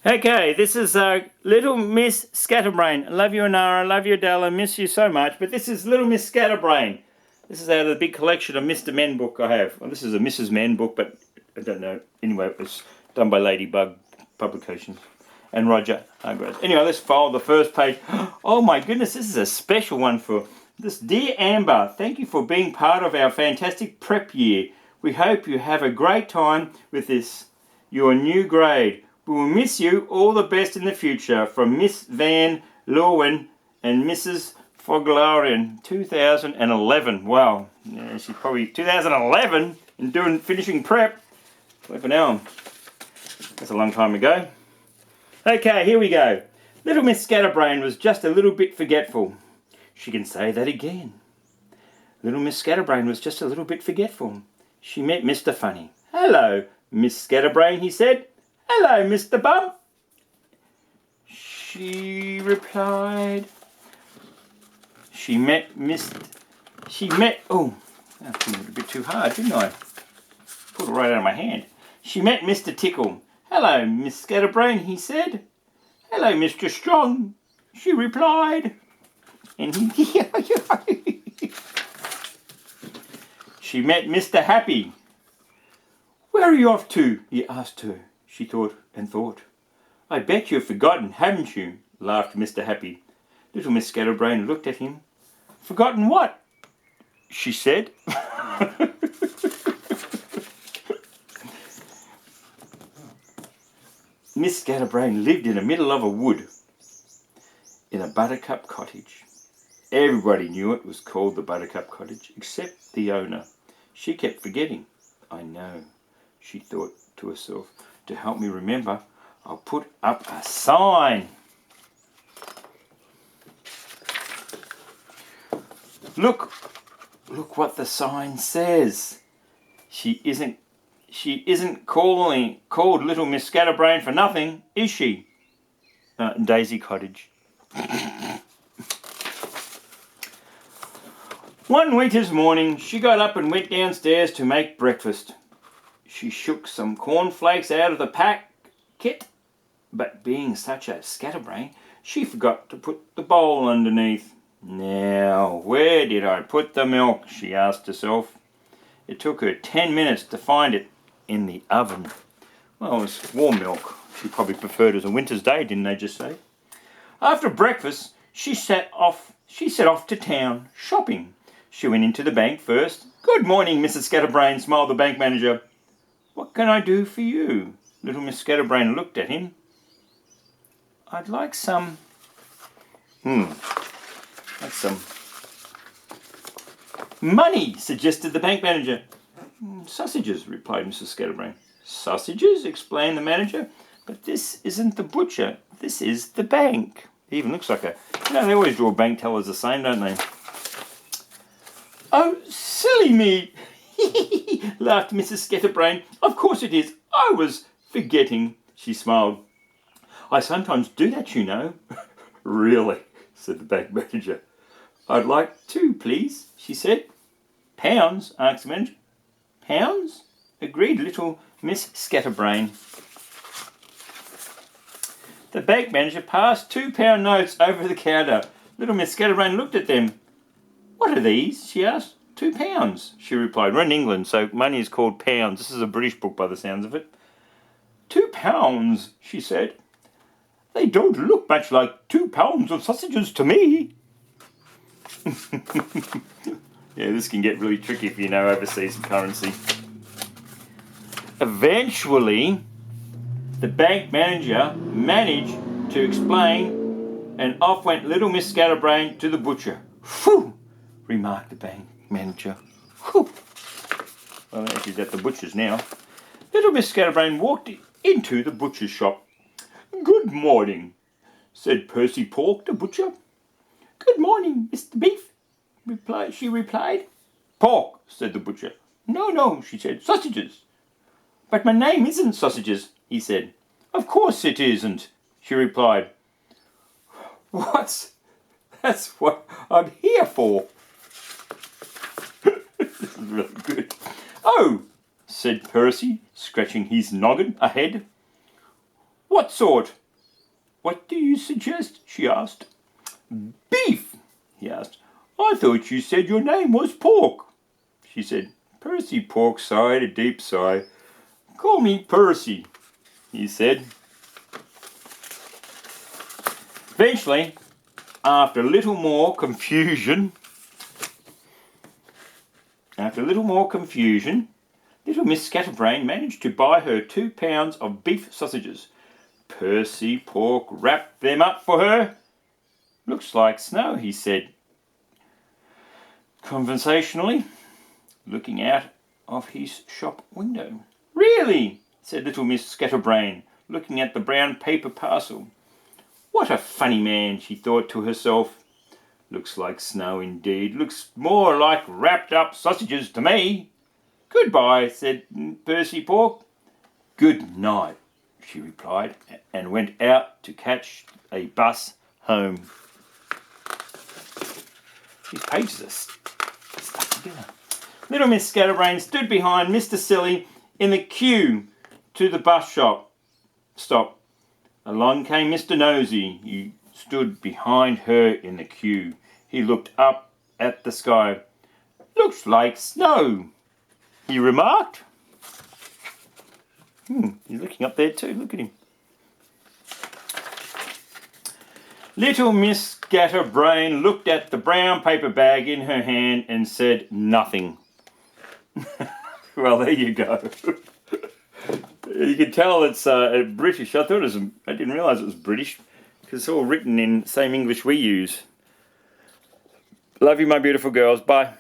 Okay, this is Little Miss Scatterbrain. I love you, Inara. I love you, Adela. I miss you so much. But this is Little Miss Scatterbrain. This is out of the big collection of Mr. Men book I have. Well, this is a Mrs. Men book, but I don't know. Anyway, it was done by Ladybug Publications and Roger Hargreaves. Anyway, let's follow the first page. Oh my goodness, this is a special one for this. Dear Amber, thank you for being part of our fantastic prep year. We hope you have a great time with this, your new grade. We will miss you. All the best in the future. From Miss Van Leeuwen and Mrs Fagliarone, 2011. Wow. Yeah, she's probably 2011 and finishing prep. Flipping hell. That's a long time ago. Okay, here we go. Little Miss Scatterbrain was just a little bit forgetful. She can say that again. Little Miss Scatterbrain was just a little bit forgetful. She met Mr. Funny. Hello, Miss Scatterbrain, he said. Hello, Mr. Bum. She replied. Oh, I put it a bit too hard, didn't I? Pulled it right out of my hand. She met Mr. Tickle. Hello, Miss Scatterbrain, he said. Hello, Mr. Strong, she replied. And she met Mr. Happy. Where are you off to? He asked her. She thought and thought. I bet you've forgotten, haven't you? Laughed Mr. Happy. Little Miss Scatterbrain looked at him. Forgotten what? She said. Miss Scatterbrain lived in the middle of a wood in a buttercup cottage. Everybody knew it was called the Buttercup Cottage, except the owner. She kept forgetting. I know, she thought to herself. To help me remember, I'll put up a sign. Look what the sign says. She isn't called Little Miss Scatterbrain for nothing, is she? Daisy Cottage. One winter's morning, she got up and went downstairs to make breakfast. She shook some cornflakes out of the packet, but being such a scatterbrain, she forgot to put the bowl underneath. Now, where did I put the milk? She asked herself. It took her 10 minutes to find it in the oven. Well, it was warm milk. She probably preferred it as a winter's day, didn't they just say? After breakfast, she set off to town, shopping. She went into the bank first. Good morning, Mrs. Scatterbrain, smiled the bank manager. What can I do for you? Little Miss Scatterbrain looked at him. I'd like some... money, suggested the bank manager. Sausages, replied Mrs. Scatterbrain. Sausages, explained the manager. But this isn't the butcher. This is the bank. It even looks like a... they always draw bank tellers the same, don't they? Oh, silly me, laughed Mrs. Scatterbrain. Of course it is. I was forgetting, she smiled. I sometimes do that, you know. Really, said the bank manager. I'd like 2, please, she said. Pounds, asked the manager. Pounds? Agreed little Miss Scatterbrain. The bank manager passed £2 notes over the counter. Little Miss Scatterbrain looked at them. What are these? She asked. £2, she replied. We're in England, so money is called pounds. This is a British book by the sounds of it. £2, she said. They don't look much like 2 pounds of sausages to me. Yeah, this can get really tricky if you know overseas currency. Eventually, the bank manager managed to explain, and off went Little Miss Scatterbrain to the butcher. Phew, remarked the bank manager. Whew. Well, she's at the butcher's now. Little Miss Scatterbrain walked into the butcher's shop. Good morning, said Percy Pork, the butcher. Good morning, Mr. Beef, she replied. Pork, said the butcher. No, she said, sausages. But my name isn't Sausages, he said. Of course it isn't, she replied. That's what I'm here for. This is really good. Oh, said Percy, scratching his noggin ahead. What sort? What do you suggest? She asked. Beef, he asked. I thought you said your name was Pork. She said. Percy Pork sighed a deep sigh. Call me Percy, he said. Eventually, after a little more confusion, Little Miss Scatterbrain managed to buy her 2 pounds of beef sausages. Percy Pork wrapped them up for her. Looks like snow, he said, conversationally, looking out of his shop window. Really? Said Little Miss Scatterbrain, looking at the brown paper parcel. What a funny man, she thought to herself. Looks like snow indeed. Looks more like wrapped up sausages to me. Goodbye, said Percy Pork. Good night, she replied, and went out to catch a bus home. These pages are stuck together. Little Miss Scatterbrain stood behind Mr. Silly in the queue to the bus stop. Along came Mr. Nosy. He stood behind her in the queue. He looked up at the sky. Looks like snow, he remarked. He's looking up there too. Look at him. Little Miss Scatterbrain looked at the brown paper bag in her hand and said nothing. Well, there you go. You can tell it's British. I didn't realise it was British because it's all written in the same English we use. Love you, my beautiful girls. Bye.